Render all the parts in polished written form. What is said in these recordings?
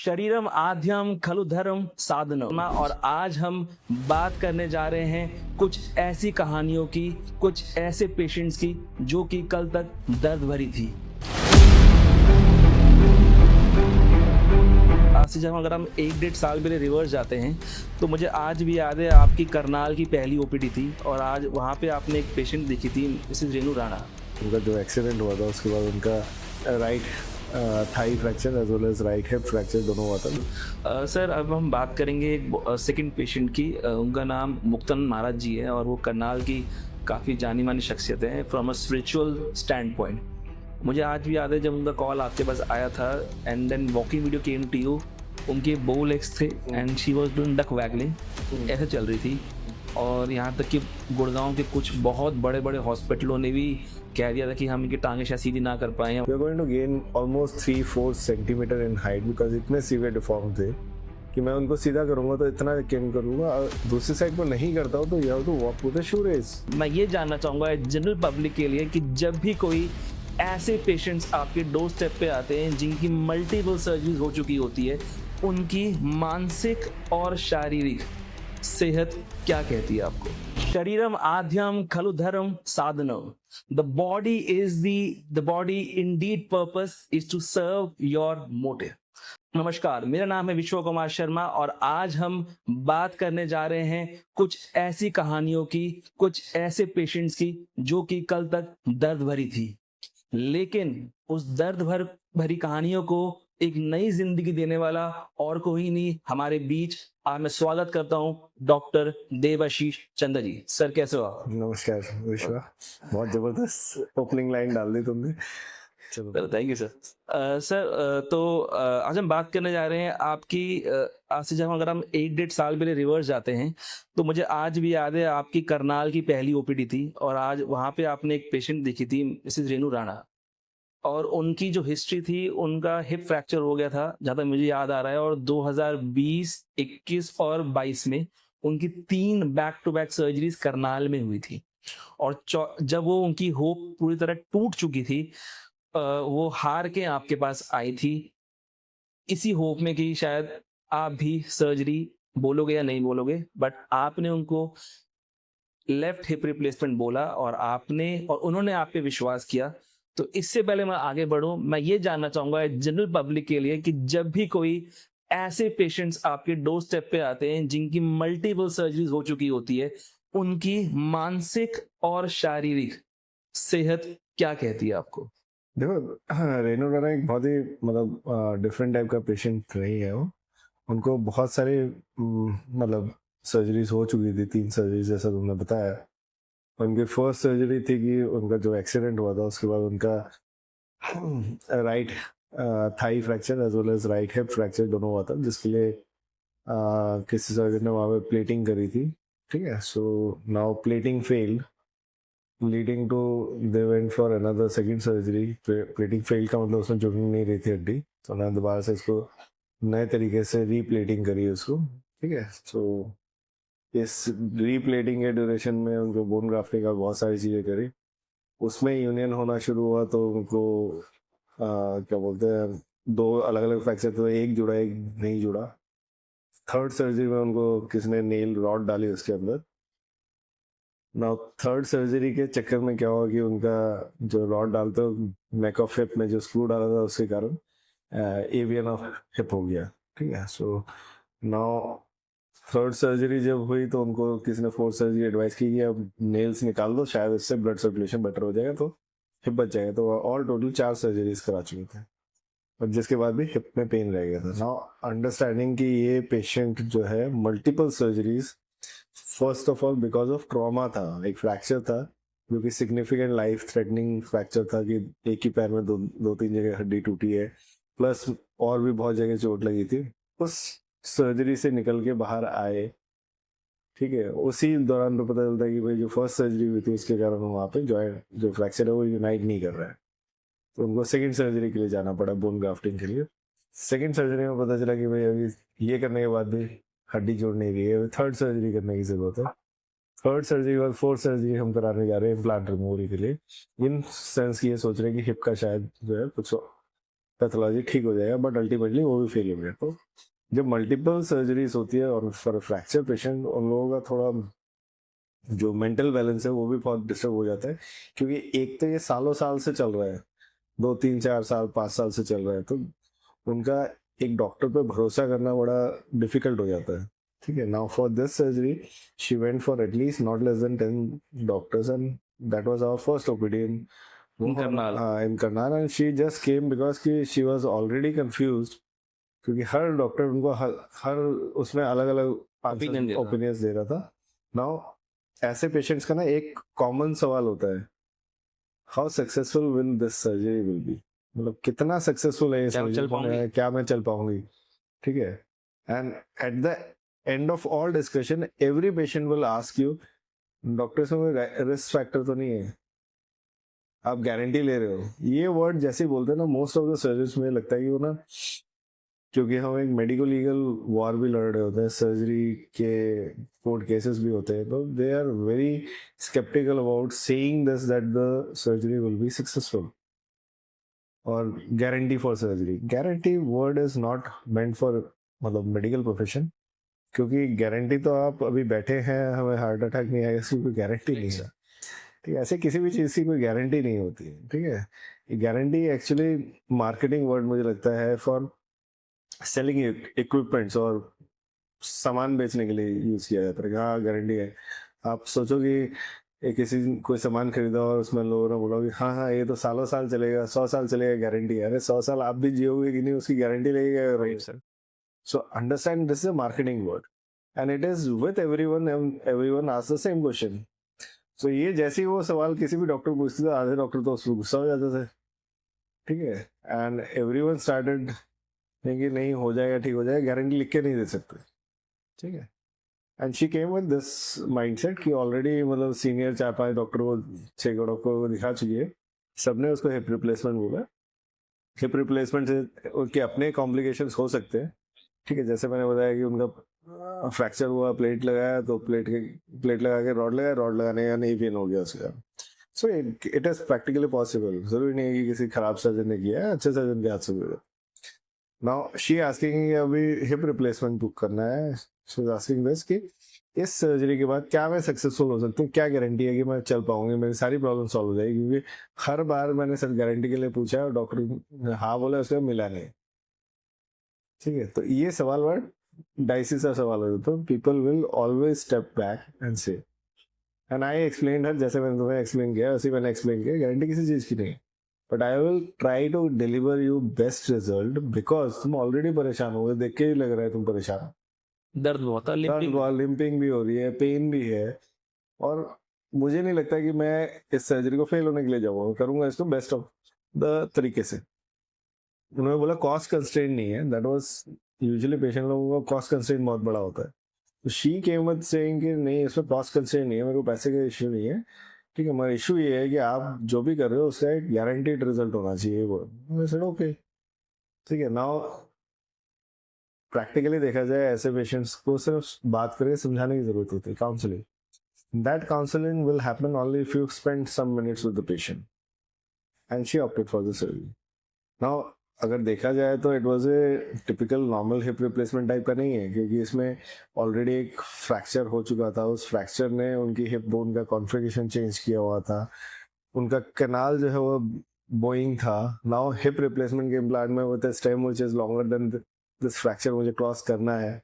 शरीरम आद्यम खलु धर्म साधनम। और आज हम बात करने जा रहे हैं कुछ ऐसी कहानियों की, कुछ ऐसे पेशेंट्स की जो कि कल तक दर्द भरी थी। आज से जब अगर हम 1-1.5 साल पहले रिवर्स जाते हैं तो मुझे आज भी याद है आपकी करनाल की पहली ओपीडी थी और आज वहाँ पे आपने एक पेशेंट देखी थी, मिसेस रेनू राणा। उनका जो एक्सीडेंट हुआ था उसके बाद उनका right thigh fracture as well as right hip fracture दोनों हुआ था। सर अब हम बात करेंगे एक सेकंड पेशेंट की। उनका नाम मुक्तानंद महाराज जी है और वो करनाल की काफ़ी जानी मानी शख्सियत है from a spiritual stand point. मुझे आज भी याद है जब उनका कॉल आपके पास आया था and then walking video came to you. उनके बो लेग्स थे and she was doing duck waggling, ऐसे चल रही थी। और यहाँ तक कि गुड़गांव के कुछ बहुत बड़े बड़े हॉस्पिटलों ने भी कह दिया था कि हम इनकी टांगें शायद सीधी ना कर पाए। We are going to gain almost 3-4 centimetre in height because इतने सीवियर डिफॉर्म थे कि मैं उनको सीधा करूंगा तो इतना यकीन करूंगा, और दूसरी साइड पर नहीं करता हूँ तो you have to walk with a shoe raise. मैं ये जानना चाहूँगा जनरल पब्लिक के लिए कि जब भी कोई ऐसे पेशेंट्स आपके डोर स्टेप पे आते हैं जिनकी मल्टीपल सर्जरीज हो चुकी होती है, उनकी मानसिक और शारीरिक सेहत क्या कहती है आपको? शरीरम आद्यम खलु धर्म साधनम। The body indeed purpose is to serve your motive. नमस्कार, मेरा नाम है विश्व कुमार शर्मा और आज हम बात करने जा रहे हैं कुछ ऐसी कहानियों की, कुछ ऐसे पेशेंट्स की जो कि कल तक दर्द भरी थी, लेकिन उस दर्द भरी कहानियों को एक नई जिंदगी देने वाला और कोई नहीं हमारे बीच। आज मैं स्वागत करता हूं डॉक्टर देवाशीष चंद्र जी। सर कैसे हो आप? नमस्कार विश्वा, बहुत जबरदस्त ओपनिंग लाइन डाल दी तुमने। चलो थैंक यू सर। आज हम बात करने जा रहे हैं आपकी आज से जब अगर हम 1-1.5 साल पहले रिवर्स जाते हैं तो मुझे आज भी याद है आपकी करनाल की पहली ओपीडी थी और आज वहाँ पे आपने एक पेशेंट देखी थी, मिसेस रेनू राणा। और उनकी जो हिस्ट्री थी, उनका हिप फ्रैक्चर हो गया था जहाँ तक मुझे याद आ रहा है, और 2020, 21 और 22 में उनकी 3 back to back surgeries Karnal में हुई थी। और जब वो उनकी होप पूरी तरह टूट चुकी थी, वो हार के आपके पास आई थी इसी होप में कि शायद आप भी सर्जरी बोलोगे या नहीं बोलोगे, बट आपने उनको लेफ्ट हिप रिप्लेसमेंट बोला और उन्होंने आप पे विश्वास किया। तो इससे पहले मैं आगे बढ़ूं, मैं ये जानना चाहूंगा जनरल पब्लिक के लिए कि जब भी कोई ऐसे पेशेंट्स आपके डोर स्टेप पे आते हैं जिनकी मल्टीपल सर्जरीज हो चुकी होती है, उनकी मानसिक और शारीरिक सेहत क्या कहती है आपको? देखो, रेनू राणा एक बहुत ही मतलब डिफरेंट टाइप का पेशेंट रही है वो। उनको बहुत सारे मतलब सर्जरीज हो चुकी थी, 3 सर्जरीज जैसा तुमने बताया। उनकी फर्स्ट सर्जरी थी कि उनका जो एक्सीडेंट हुआ था उसके बाद उनका right thigh fracture as well as right hip fracture दोनों हुआ था, जिसके लिए किसी सर्जन ने वहाँ पे प्लेटिंग करी थी। ठीक है, so now plating failed leading to they went for another second surgery. Plating fail का मतलब उसमें जुड़ नहीं रही थी हड्डी, तो उन्होंने दोबारा से इसको नए तरीके से रीप्लेटिंग करी उसको। ठीक है, सो इस रीप्लेटिंग के ड्यूरेशन में उनको बोन ग्राफ्टिंग का बहुत सारी चीज़ें करी। उसमें यूनियन होना शुरू हुआ तो उनको क्या बोलते हैं, 2 अलग अलग फ्रैक्चर थे, एक जुड़ा एक नहीं जुड़ा। थर्ड सर्जरी में उनको किसने नेल रॉड डाली उसके अंदर। नाउ थर्ड सर्जरी के चक्कर में क्या हुआ कि उनका जो रॉड डालते नेक ऑफ हिप में जो स्क्रू डाला था उसके कारण एवियन ऑफ हिप हो गया। ठीक है, सो नाउ थर्ड सर्जरी जब हुई तो उनको किसी ने फोर्थ सर्जरी एडवाइस की कि अब नेल्स निकाल दो, शायद इससे ब्लड सर्कुलेशन बेटर हो जाएगा तो हिप बच जाएगा। तो ऑल टोटल 4 सर्जरीज करा चुके थे, और जिसके बाद भी हिप में पेन रह गया था। नाउ अंडरस्टैंडिंग कि ये पेशेंट जो है multiple surgeries, first of all because of trauma था, एक फ्रैक्चर था जो कि सिग्निफिकेंट लाइफ थ्रेटनिंग फ्रैक्चर था कि एक ही पैर में 2-3 जगह हड्डी टूटी है, प्लस और भी बहुत जगह चोट लगी थी। उस सर्जरी से निकल के बाहर आए, ठीक है, उसी दौरान तो पता चलता है कि भाई जो फर्स्ट सर्जरी हुई थी उसके कारण वहाँ पे जॉइंट जो फ्रैक्चर है वो यूनाइट नहीं कर रहा है, तो उनको सेकंड सर्जरी के लिए जाना पड़ा, बोन ग्राफ्टिंग के लिए। सेकंड सर्जरी में पता चला कि भाई अभी ये करने के बाद भी हड्डी जोड़ नहीं रही है, थर्ड सर्जरी करने की जरूरत है। थर्ड सर्जरी के बाद फोर्थ सर्जरी हम कराने जा रहे हैं इम्प्लांट रिमूवल के लिए, इन सेंस की ये सोच रहे हैं कि हिप का शायद जो है कुछ पैथोलॉजी ठीक हो जाएगा, बट अल्टीमेटली वो भी फेल हो गया। तो जब मल्टीपल सर्जरीज होती है और फॉर फ्रैक्चर पेशेंट, उन लोगों का थोड़ा जो मेंटल बैलेंस है वो भी बहुत डिस्टर्ब हो जाता है, क्योंकि एक तो ये सालों साल से चल रहा है, 2 3 4 साल 5 साल से चल रहा है, तो उनका एक डॉक्टर पे भरोसा करना बड़ा डिफिकल्ट हो जाता है। ठीक है, now for this surgery she went for at least not less than 10 doctors, and that was our first OPD in Karnal. In Karnal, and she just came because कि शी वाज ऑलरेडी कंफ्यूज्ड, क्योंकि हर डॉक्टर उनको हर उसमें अलग अलग Opinion दे रहा। Opinions दे रहा था। नाउ ऐसे पेशेंट्स का ना एक कॉमन सवाल होता है, how successful will this surgery will B, मतलब कितना सक्सेसफुल है ये क्या मैं चल सर्जरी, पाऊंगी? क्या मैं चल पाऊंगी। ठीक है, and at the end of all discussion every patient will ask you, doctor से कोई रिस्क फैक्टर तो नहीं है, आप गारंटी ले रहे हो। ये वर्ड जैसे ही बोलते हैं ना, मोस्ट ऑफ द सर्जरीज मुझे लगता है कि वो ना, क्योंकि हम एक मेडिको लीगल वॉर भी लड़ रहे होते हैं, सर्जरी के कोर्ट केसेस भी होते हैं, तो they are very sceptical about saying this that the surgery will be successful और guarantee for surgery. Guarantee word is not meant for मतलब मेडिकल प्रोफेशन, क्योंकि गारंटी तो आप अभी बैठे हैं, हमें हार्ट अटैक नहीं आएगा, इसकी कोई गारंटी नहीं है। ठीक है, ऐसे किसी भी चीज़ की कोई गारंटी नहीं होती है। ठीक है, गारंटी एक्चुअली मार्केटिंग वर्ड मुझे लगता है फॉर सेलिंग इक्विपमेंट्स और सामान बेचने के लिए यूज किया जाता है। हाँ गारंटी है, आप सोचो कि एक किसी कोई सामान खरीदा और उसमें लोगों ने बोला कि हाँ हाँ ये तो सालों साल चलेगा, 100 साल चलेगा, गारंटी है। अरे 100 साल आप भी जियोगे कि नहीं, उसकी गारंटी लगेगा। Sir. So understand this is a marketing word and it is with everyone, everyone asks the same question. So ये जैसे ही वो सवाल किसी भी डॉक्टर पूछते थे, आधे डॉक्टर तो उसमें गुस्सा हो जाते थे। ठीक है, एंड एवरीवन स्टार्टेड कि नहीं हो जाएगा, ठीक हो जाएगा, गारंटी लिख के नहीं दे सकते। ठीक है, and she came with this mindset कि ऑलरेडी मतलब सीनियर 4 5 डॉक्टर को 6 डॉक्टर को दिखा चुकी है, सबने उसको हिप रिप्लेसमेंट बोला। हिप रिप्लेसमेंट से उनके अपने कॉम्प्लिकेशंस हो सकते हैं। ठीक है, जैसे मैंने बताया कि उनका फ्रैक्चर हुआ, प्लेट लगाया, तो प्लेट लगा के रॉड लगाने का नहीं पेन हो गया उसका। So it is practically possible, जरूरी नहीं है कि किसी खराब सर्जन ने किया है, अच्छे सर्जन के हाथ से हुआ। नाउ शी आस्किंग अभी हिप रिप्लेसमेंट बुक करना है, शी इज आस्किंग दिस कि इस सर्जरी के बाद क्या मैं सक्सेसफुल हो सकती हूँ, क्या गारंटी है कि मैं चल पाऊंगी, मेरी सारी प्रॉब्लम सॉल्व हो जाएगी, क्योंकि हर बार मैंने सर गारंटी के लिए पूछा और डॉक्टर ने हाँ बोला, उसका मिला नहीं। ठीक है, तो ये सवाल वर्ड डाइसी सा सवाल हो, तो people will always step back and से, एंड आई एक्सप्लेन हर, जैसे मैंने तुम्हें एक्सप्लेन किया वैसे मैंने एक्सप्लेन किया, गारंटी किसी चीज की नहीं, but I will try to deliver you best result, because तुम ऑलरेडी परेशान हो, देख के ही लग रहा है तुम परेशान हो, दर्द बहुत है, लिम्पिंग। लिम्पिंग भी हो रही है, पेन भी है, और मुझे नहीं लगता कि मैं इस सर्जरी को फेल होने के लिए जाऊंगा, करूंगा इसको बेस्ट ऑफ द तरीके से। उन्होंने बोला कॉस्ट कंस्ट्रेंट नहीं है, दैट वाज यूजुअली पेशेंट लोगों का कॉस्ट कंस्ट्रेंट बहुत बड़ा होता है, तो शी केम विद सेइंग कि नहीं इसमें कॉस्ट कंस्ट्रेंट नहीं है, मेरे को पैसे का इश्यू नहीं है। ठीक है, मेरा इशू ये है कि आप जो भी कर रहे हो उसका एक गारंटीड रिजल्ट होना चाहिए, वो मैं सेड ओके। ठीक है, नाउ प्रैक्टिकली देखा जाए ऐसे पेशेंट्स को सिर्फ बात करके समझाने की जरूरत होती है, counselling. That counselling will happen only if you spend some minutes with the patient, and she opted for the surgery. Now अगर देखा जाए तो it was a typical normal hip replacement type का नहीं है, क्योंकि इसमें ऑलरेडी एक फ्रैक्चर हो चुका था, उस फ्रैक्चर ने उनकी हिप बोन का कॉन्फ़िगरेशन चेंज किया हुआ था, उनका कैनाल जो है वो बोइंग था। नाउ हिप रिप्लेसमेंट के इम्प्लांट में with a stem which is longer than this fracture मुझे क्रॉस करना है,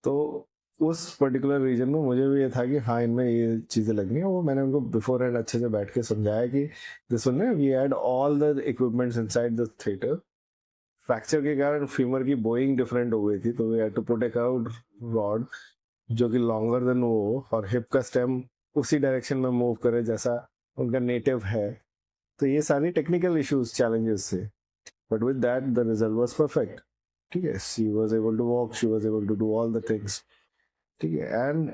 तो उस पर्टिकुलर रीजन में मुझे भी ये था कि हाँ इनमें ये चीज़ें लगनी है, वो मैंने उनको बिफोर एंड अच्छे से बैठ के समझाया कि this one we had all the equipments inside the theatre. Fracture के कारण फीमर की बोइंग डिफरेंट हो गई थी, तो we had to put a rod जो कि लॉन्गर देन वो, और हिप का स्टेम उसी डायरेक्शन में मूव करे जैसा उनका नेटिव है। तो ये सारी टेक्निकल इश्यूज चैलेंजेस थे, but with that the result was perfect. ठीक है, she was able to walk, she was able to do all the things. ठीक है, एंड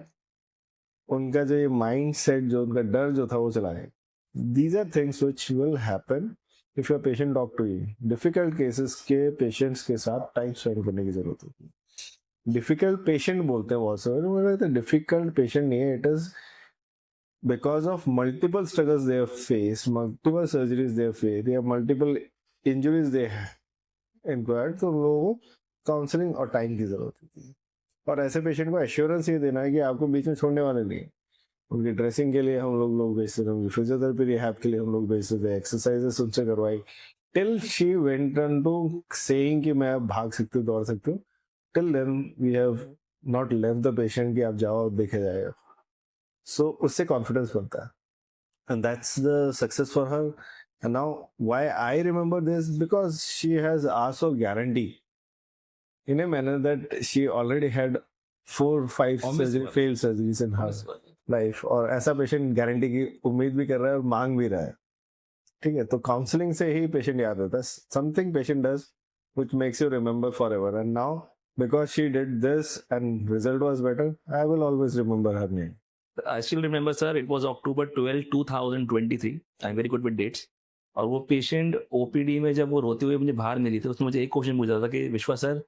उनका जो ये माइंड सेट, जो उनका डर जो था वो चला गया। These are things which will happen if your patient talk to you. Difficult cases के पेशेंट्स के साथ टाइम स्पेंड करने की जरूरत होती है। डिफिकल्ट पेशेंट बोलते हैं बहुत सारे, मुझे लगता है डिफिकल्ट पेशेंट नहीं है, it is because of multiple struggles they have faced, multiple surgeries they have faced, they have multiple injuries they inquired तो उन लोगों को काउंसलिंग और टाइम की जरूरत होती है। और ऐसे पेशेंट को एश्योरेंस ये देना है कि आपको बीच में छोड़ने वाले नहीं हैं। उनकी ड्रेसिंग के लिए हम लोग भेजते थे, उनकी फिजियोथेरेपी रिहैब के लिए हम लोग भेजते थे, एक्सरसाइजेस उनसे करवाई, till she went on to saying कि मैं अब भाग सकती हूँ, दौड़ सकती हूँ। Till then we have not left the patient कि आप जाओ और देखे जाएगा। सो उससे कॉन्फिडेंस बनता है, and that's the success for her. And now why I remember this, because she has asked for guarantee in a manner that she already had 4-5 failed surgeries in her life, और ऐसा patient guarantee की उम्मीद भी कर रहा है और मांग भी रहा है। ठीक है, तो काउंसलिंग से ही पेशेंट याद होता है, something patient does which makes you remember forever. And now because she did this and result was better, I will always remember her name. I still remember, sir, it was October 12, 2023. I'm very good with dates. और वो patient OPD में जब वो रोते हुए मुझे बाहर मिली थी, उसने मुझे एक क्वेश्चन पूछा था कि विश्वा सर,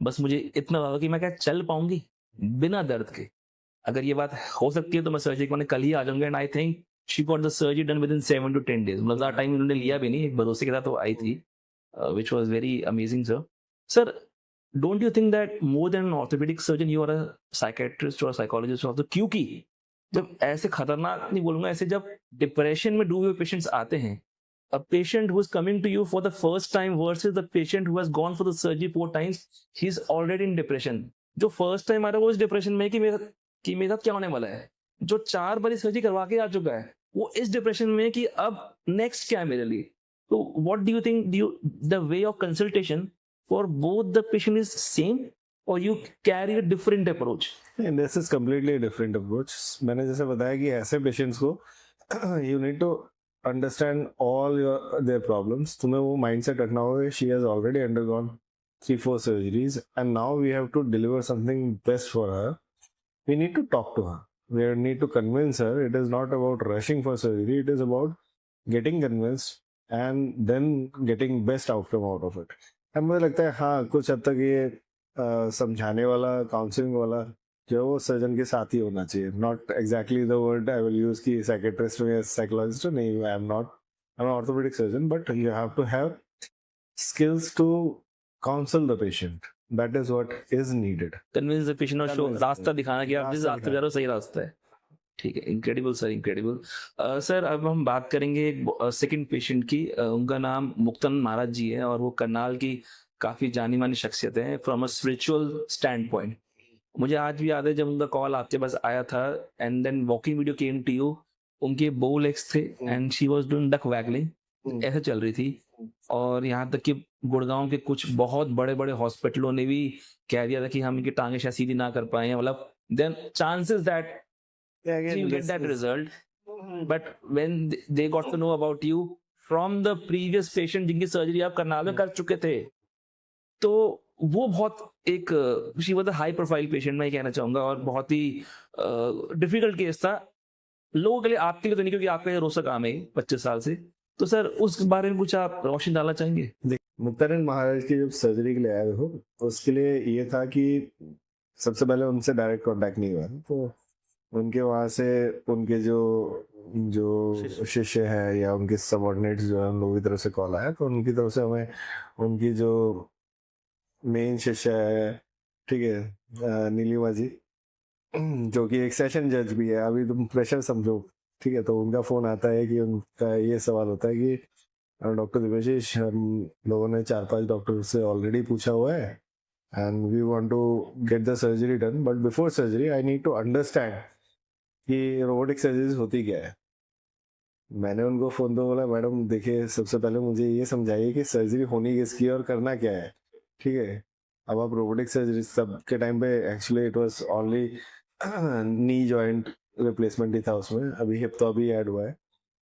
बस मुझे इतना बता दो कि मैं क्या चल पाऊंगी बिना दर्द के? अगर ये बात हो सकती है तो मैं सर्जरी करने कल ही आ जाऊंगा। And I think she got the surgery done with in 7 to 10 days। मतलब ज़्यादा टाइम उन्होंने लिया भी नहीं, एक भरोसे के साथ वो आई थी, which was very amazing sir. Sir, don't you think that more than orthopaedic surgeon you are a psychiatrist और साइकोलॉजिस्ट ऑल्सो? क्योंकि जब ऐसे खतरनाक नहीं बोलूंगा, ऐसे जब डिप्रेशन में डूबे हुए पेशेंट्स आते हैं, a patient who is coming to you for the first time versus the patient who has gone for the surgery 4 times, he is already in depression। जो फर्स्ट टाइम आ रहा है वो इस डिप्रेशन में है कि मेरे साथ क्या होने वाला है। जो 4 बारी सर्जरी करवा के आ चुका है वो इस डिप्रेशन में है कि अब नेक्स्ट क्या है मेरे लिए। तो what do you think, the way of consultation for both the patient is same और you carry a different approach? This is completely different approach. मैंने जैसे बताया कि ऐसे पेशेंट्स को you need to understand all your their problems. तुम्हें वो mindset रखना होगा, she has already undergone 3-4 surgeries and now we have to deliver something best for her. We need to talk to her, we need to convince her. It is not about rushing for surgery, it is about getting convinced and then getting best outcome out of it. and मुझे लगता है हाँ, कुछ हद तक ये समझाने वाला, काउंसलिंग वाला जो वो सर्जन के साथ ही होना चाहिए। Not exactly the word I will use की साइकेट्रिस्ट या साइकोलॉजिस्ट, नहीं, I am not, I am orthopaedic surgeon, but you have to have skills to counsel the patient. That is what is needed. Convince the patient और show Convince रास्ता them. दिखाना कि आप जिस रास्ता रास्ते पे जा रहे हो सही रास्ता है। ठीक है, इनक्रेडिबल सर, इनक्रेडिबल। सर, अब हम बात करेंगे सेकंड पेशेंट की। उनका नाम मुक्तानंद महाराज जी है और वो करनाल की काफ़ी जानी मानी शख्सियत है from a spiritual stand point. मुझे आज भी याद है जब उनका कॉल आपके पास आया था and then walking video came to you. उनके बो लेग्स थे and she was doing duck waggling, ऐसे चल रही थी। और यहाँ तक कि गुड़गांव के कुछ बहुत बड़े बड़े हॉस्पिटलों ने भी कह दिया था कि हम इनकी टांगे शायद सीधी ना कर पाए, मतलब then chances that Yeah, again, you get this that is- result, but when they got to know about you from the previous patient जिनकी सर्जरी आप करनाल में कर चुके थे, तो वो बहुत एक she was a high profile patient, मैं कहना चाहूंगा, और बहुत ही डिफिकल्ट केस था लोगों के लिए, आपके लिए तो नहीं क्योंकि आपका ये रोसा काम है 25 साल से। तो सर, उस बारे में कुछ आप रोशनी डालना चाहेंगे? मुक्तानंद महाराज की जब सर्जरी के लिए आए हो, उसके लिए ये था कि सबसे पहले उनसे डायरेक्ट कांटेक्ट नहीं हुआ, तो उनके वहाँ से उनके जो जो शिष्य है या उनके सबऑर्डिनेट्स जो है, उन लोगों की तरफ से कॉल आया, तो उनकी तरफ से हमें उनकी जो मेन शिष्य है, ठीक है, नीलिमा जी, जो कि एक सेशन जज भी है, अभी तुम प्रेशर समझो, ठीक है, तो उनका फोन आता है कि उनका ये सवाल होता है कि डॉक्टर दिव्यशीष, हम लोगों ने 4-5 डॉक्टर से ऑलरेडी पूछा हुआ है and we want to get the surgery done, but before surgery I need to understand कि रोबोटिक सर्जरी होती क्या है। मैंने उनको फोन पे बोला, मैडम देखिए, सबसे पहले मुझे ये समझाइए कि सर्जरी होनी किसकी है और करना क्या है, ठीक है। अब आप रोबोटिक सर्जरी सब के टाइम पे actually it was only knee joint replacement ही था उसमें, अभी हिप तो अभी ऐड हुआ है,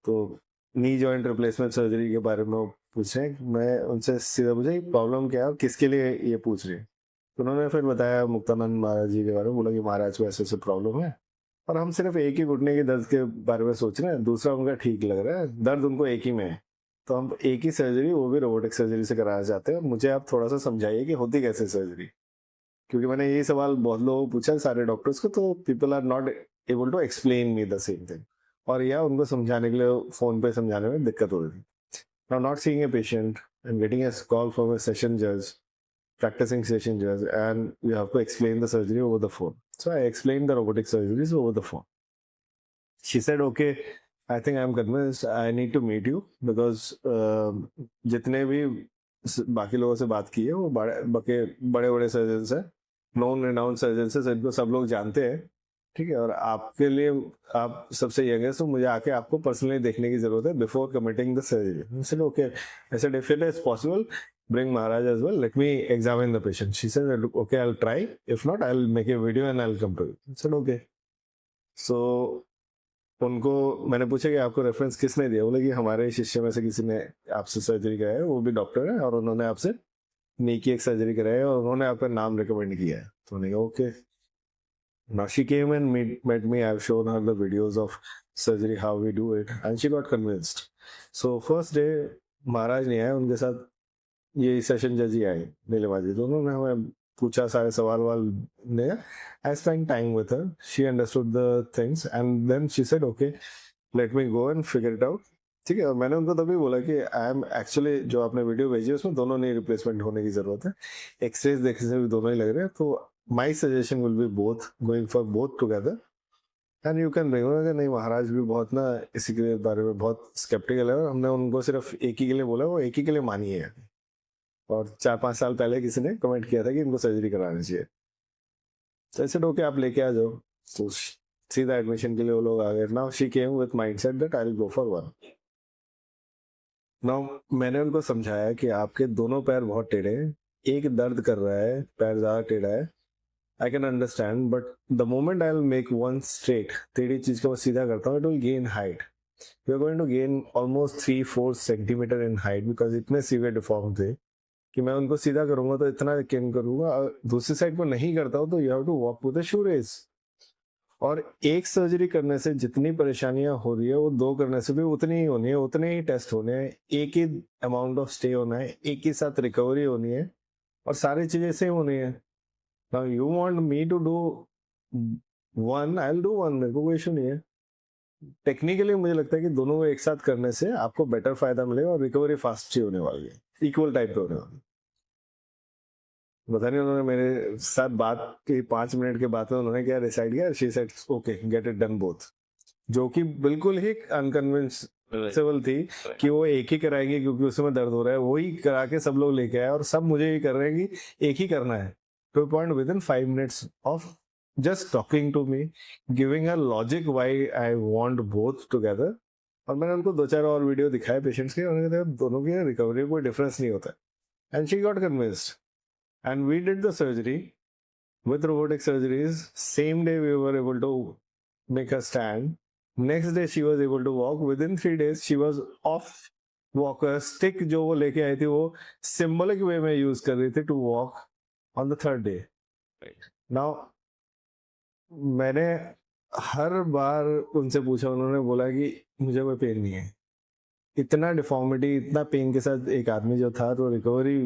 तो नी जॉइंट रिप्लेसमेंट सर्जरी के बारे में पूछ रहे हैं। मैं उनसे सीधा पूछा प्रॉब्लम क्या है और किसके लिए ये पूछ रहे हैं, तो उन्होंने फिर बताया मुक्तानंद महाराज जी के बारे में, बोला कि महाराज को ऐसे ऐसे प्रॉब्लम है और हम सिर्फ एक ही घुटने के दर्द के बारे में सोच रहे हैं, दूसरा उनका ठीक लग रहा है, दर्द उनको एक ही में है, तो हम एक ही सर्जरी, वो भी रोबोटिक सर्जरी से कराना चाहते हैं। मुझे आप थोड़ा सा समझाइए कि होती कैसे सर्जरी, क्योंकि मैंने ये सवाल बहुत लोगों को पूछा, सारे डॉक्टर्स को, तो people are not able to explain me the same thing, और या उनको समझाने के लिए फोन पे समझाने में दिक्कत हो रही थी। Now not seeing a patient, and getting a call from a session judge, practicing session judge, and you have to explain the surgery over the phone. So I explained the robotic surgeries over the phone. She said, okay, I think I'm convinced. I need to meet you because जितने भी बाकी लोगों से बात की है वो बड़े बड़े सर्जन है, नोन रिनाउंड सर्जन है, जिनको सब लोग जानते हैं, ठीक है, और आपके लिए आप सबसे यंगेस्ट, तो मुझे आके आपको पर्सनली देखने की जरूरत है before committing the surgery. I said, okay. I said, if it is possible, bring Maharaj as well. Let me examine the patient. She said, okay, I'll try. If not, I'll make a video and I'll come to you. I said, okay. So उनको मैंने पूछा कि आपको reference किसने दिया. बोले कि हमारे शिष्य में से किसी ने आपसे सर्जरी कराया है, वो भी डॉक्टर है, और उन्होंने आपसे नी की एक सर्जरी कराई है और उन्होंने आपका नाम रिकमेंड किया है. तो मैंने कहा okay. Now she came and met me. I've shown her the videos of surgery, how we do it, and she got convinced. So first day महाराज नहीं आए, उनके साथ ये सेशन जज ही आए नीलेबाजी. तो उन्होंने हमें पूछा सारे सवाल वाल ने. I spent time with her. She understood the things and then she said, okay, let me go and figure it out. ठीक है. और मैंने उनको तभी बोला कि आई एम एक्चुअली, जो आपने वीडियो भेजी है उसमें दोनों नहीं रिप्लेसमेंट होने की जरूरत है, एक्सरेज देखने से भी दोनों ही लग रहे हैं, तो my suggestion will be both, going for both together. And you can remember कि नहीं, महाराज भी बहुत ना इसी के बारे में बहुत स्केप्टिकल है, और हमने उनको सिर्फ एक ही के लिए बोला, वो एक ही के लिए मानी है. और 4-5 साल पहले किसी ने कमेंट किया था कि इनको सर्जरी करानी चाहिए. तो ऐसे ओके, आप लेके आ जाओ. तो सीधा एडमिशन के लिए वो लोग आ गए. Now she came with mindset that I will go for one. Now मैंने उनको समझाया कि आपके दोनों पैर बहुत टेढ़े हैं, एक दर्द कर रहा है, पैर ज्यादा टेढ़ा है, I can understand, but the moment I will make one straight, टेढ़ी चीज को मैं सीधा करता हूँ, it will gain height. You are going to gain almost 3-4 centimetre in height, because इतने सीवियर डिफॉर्म थे कि मैं उनको सीधा करूंगा तो इतना गेन करूंगा. दूसरी साइड को नहीं करता हूँ तो you have to walk with a shoe raise. और एक सर्जरी करने से जितनी परेशानियां हो रही है, वो 2 करने से भी उतनी ही होनी है, उतने ही टेस्ट होने हैं, एक ही अमाउंट ऑफ स्टे होना है, एक ही साथ रिकवरी होनी है, और सारी चीजें सेम होनी है. Now you want me to do one, I will do one, मेरे को कोई इशू नहीं है. टेक्निकली मुझे लगता है कि दोनों को एक साथ करने से आपको बेटर फायदा मिलेगा और रिकवरी फास्ट ही होने वाली है, इक्वल टाइप पे होने वाली. पता नहीं उन्होंने मेरे साथ बात की 5 मिनट के बाद में उन्होंने क्या डिसाइड किया. She said okay, get it done both, जो कि बिल्कुल ही अनकन्विंसेबल थी कि वो एक ही कराएंगे क्योंकि उसमें दर्द हो रहा है, वही करा के सब लोग लेके आए, और सब मुझे ये कर रहे हैं कि एक ही करना है. Two point with in 5 minutes of just talking to me, giving a logic why I want both together. और मैंने उनको 2-4 और वीडियो दिखाए पेशेंट्स के, उन्होंने कहा दोनों की रिकवरी में कोई डिफरेंस नहीं होता है. And she got convinced and we did the surgery with robotic surgeries. Same day we were able to make her stand. Next day she was able to walk. Within 3 days she was off walker. Stick जो वो लेके आई थी वो symbolic वे में use कर रही थी to walk on the 3rd day. Now मैंने हर बार उनसे पूछा, उन्होंने बोला कि मुझे कोई पेन नहीं है. इतना डिफॉर्मिटी, इतना पेन के साथ एक आदमी जो था, तो रिकवरी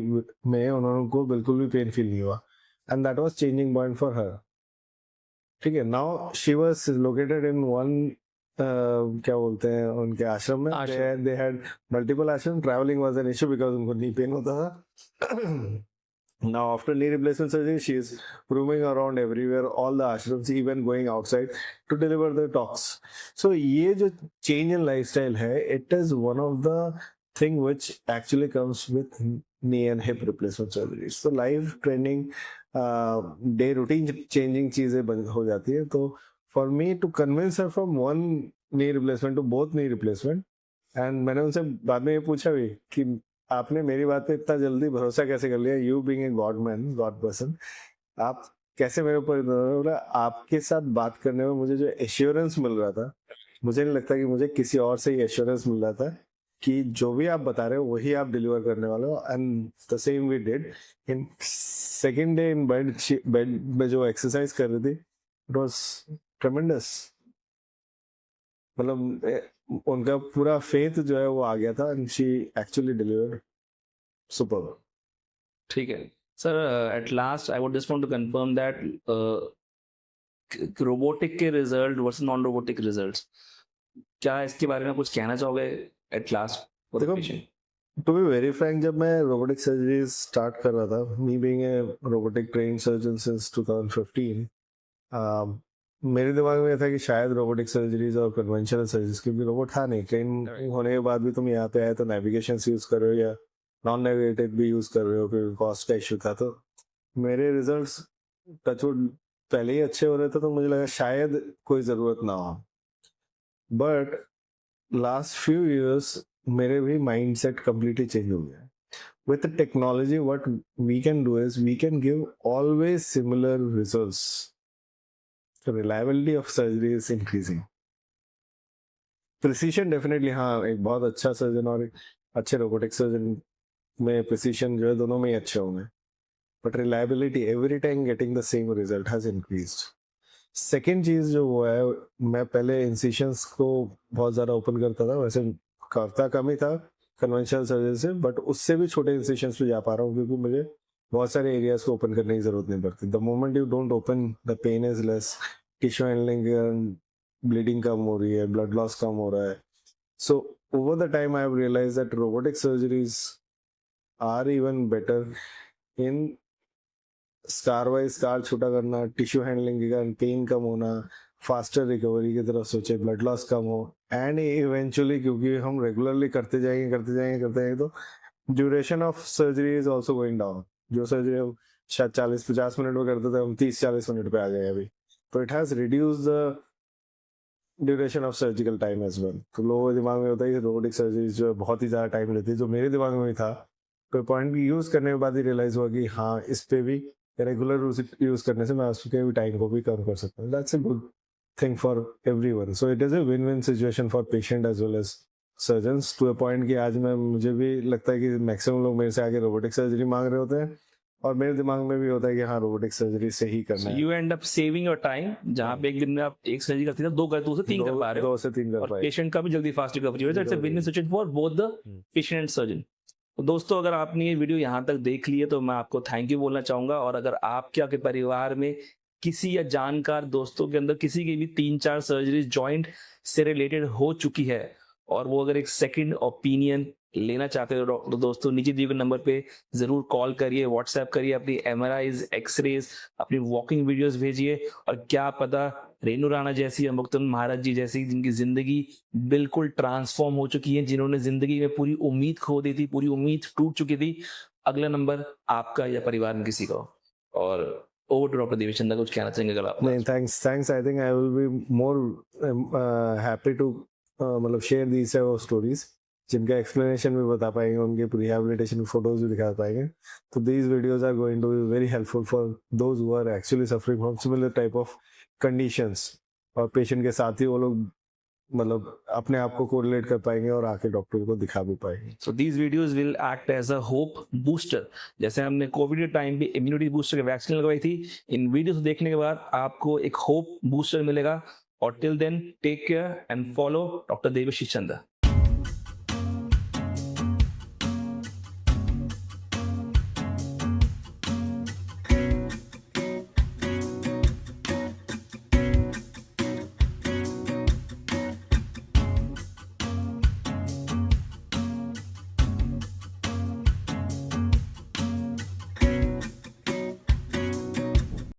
में उन्होंने को बिल्कुल भी पेन फील नहीं हुआ. And that was changing point for her. ठीक है. Now she was located in one, क्या बोलते हैं उनके आश्रम में, दे हैड मल्टीपल आश्रम. Travelling was an issue because उनको नी पेन होता था. Now after knee replacement surgery, she is roaming around everywhere, all the ashrams, even going outside to deliver the talks. So ये जो change in lifestyle है, it is one of the thing which actually comes with knee and hip replacement surgery. So life training, day routine changing चीजें हो जाती है. तो for me to convince her from one knee replacement to both knee replacement, and मैंने उनसे बाद में ये पूछा भी कि आपने मेरी बात पे इतना जल्दी भरोसा कैसे कर लिया, you being a god man, God person, आप कैसे मेरे ऊपर. बोला आपके साथ बात करने में मुझे जो एश्योरेंस मिल रहा था, मुझे नहीं लगता कि मुझे किसी और से ही एश्योरेंस मिल रहा था कि जो भी आप बता रहे हो वही आप डिलीवर करने वाले हो. And the same we did. In second day in bed में जो एक्सरसाइज कर रही थी, इट वाज ट्रेमेंडस. मतलब उनका पूरा फेथ जो है वो आ गया था, and she actually delivered super. ठीक है sir. At last I would just want to confirm that robotic के result versus non robotic results, क्या इसके बारे में कुछ कहना चाहोगे एट लास्ट? देखो, टू बी वेरी फ्रैंक, जब मैं रोबोटिक सर्जरी स्टार्ट कर रहा था, me being a robotic train surgeon since 2015, मेरे दिमाग में ये था कि शायद रोबोटिक सर्जरीज और कन्वेंशनल सर्जरीज, क्योंकि रोबोट था नहीं, ट्रेन होने के बाद भी तुम यहाँ पे आए तो नेविगेशन यूज कर रहे हो या नॉन नेविगेटेड भी यूज कर रहे हो, फिर कॉस्ट का इशू था, तो मेरे रिजल्ट्स टचवुड पहले ही अच्छे हो रहे थे, तो मुझे लगा शायद कोई ज़रूरत ना हो। बट लास्ट फ्यू इयर्स मेरे भी माइंड सेट कम्प्लीटली चेंज हो गया है। With the technology, what we can do is we can give always similar results. The reliability of surgery is increasing. Precision definitely, हाँ, एक बहुत अच्छा सर्जन और एक अच्छे रोबोटिक सर्जन में प्रिसीशन जो है दोनों में ही अच्छे होंगे, but reliability every time getting the same result has increased. Second चीज जो वो है, मैं पहले इंसिशंस को बहुत ज़्यादा ओपन करता था, वैसे करता कम ही था कन्वेंशनल सर्जरी से, बट उससे भी छोटे इंसिशंस पे जा पा रहा हूँ, क्योंकि मुझे बहुत सारे एरियाज को ओपन करने की जरूरत नहीं पड़ती। The moment you don't open, the pain is less, tissue handling, bleeding कम हो रही है, ब्लड लॉस कम हो रहा है। So over the time I have realised that robotic surgeries are even better in scar wise scar छोटा करना, टिश्यू हैंडलिंग के कारण पेन कम होना, फास्टर रिकवरी की तरफ सोचे, ब्लड लॉस कम हो, एंड इवेंचुअली क्योंकि हम रेगुलरली करते जाएंगे तो duration of surgery is also going down. जो सर्जरी हम शायद 40-50 मिनट में करते थे, हम 30-40 मिनट पे आ गए अभी, तो it has reduce the duration of surgical time as well. तो लोगों के दिमाग में होता है कि रोबोटिक सर्जरी जो है बहुत ही ज़्यादा टाइम लेती है, जो मेरे दिमाग में भी था, तो पॉइंट यूज़ करने के बाद ही रियलाइज हुआ कि हाँ, इस पे भी रेगुलर यूज़ करने से मैं उसके भी टाइम को भी कम कर सकता हूँ। That's a good thing for everyone. So it is a win win situation for patient as well as surgeons, to a point कि आज मुझे भी लगता है कि मैक्सिमम लोग मेरे से आगे रोबोटिक सर्जरी मांग रहे होते हैं, और मेरे दिमाग में भी होता है कि हाँ, रोबोटिक सर्जरी से ही करना है। You and up saving your time, जहाँ पे एक दिन में आप एक सर्जरी करते थे, 2 से 3 कर पा रहे हो, 2 से 3 कर और पाए। पेशेंट का भी जल्दी फास्ट रिकवरी हो जाए। It's a win win situation for both the patient and surgeon. तो दोस्तों, अगर आपने ये वीडियो यहाँ तक देख ली है तो मैं आपको थैंक यू बोलना चाहूंगा। और अगर आपके परिवार में किसी या जानकार दोस्तों के अंदर किसी की भी 3-4 सर्जरीज जॉइंट से रिलेटेड हो चुकी है, और वो अगर एक सेकंड ओपिनियन लेना चाहते हो तो दोस्तों, नीचे दिए गए नंबर पे जरूर कॉल करिए, व्हाट्सएप करिए, अपनी एमआरआईज, एक्सरेज, अपनी वॉकिंग वीडियोस भेजिए। और क्या पता रेनू राणा जैसी या मुक्तन महाराज जी जैसी, जिनकी जिंदगी बिल्कुल ट्रांसफॉर्म हो चुकी है, जिन्होंने जिंदगी में पूरी उम्मीद खो दी थी, पूरी उम्मीद टूट चुकी थी, अगला नंबर आपका या परिवार में किसी का हो। और ओवर टू डॉक्टर देवीचंद्र, कुछ कहना चाहेंगे अगर आप? नहीं, thanks. I think I will be more happy to मतलब शेयर दीज स्टोरीज, जिनका एक्सप्लेनेशन भी बता पाएंगे, उनके रिहैबिलिटेशन फोटोज भी दिखा पाएंगे। तो these videos are going to be very helpful for those who are actually suffering from similar type of conditions, और पेशेंट के साथ ही वो लोग मतलब अपने आप को कोरिलेट कर पाएंगे और आके डॉक्टर को दिखा भी पाएंगे। So these videos will act as a hope booster. जैसे हमने कोविड के टाइम पे इम्यूनिटी बूस्टर की वैक्सीन लगवाई थी, इन वीडियोस देखने के बाद आपको एक होप बूस्टर मिलेगा। और till then, take care and follow doctor Devashish Chandra.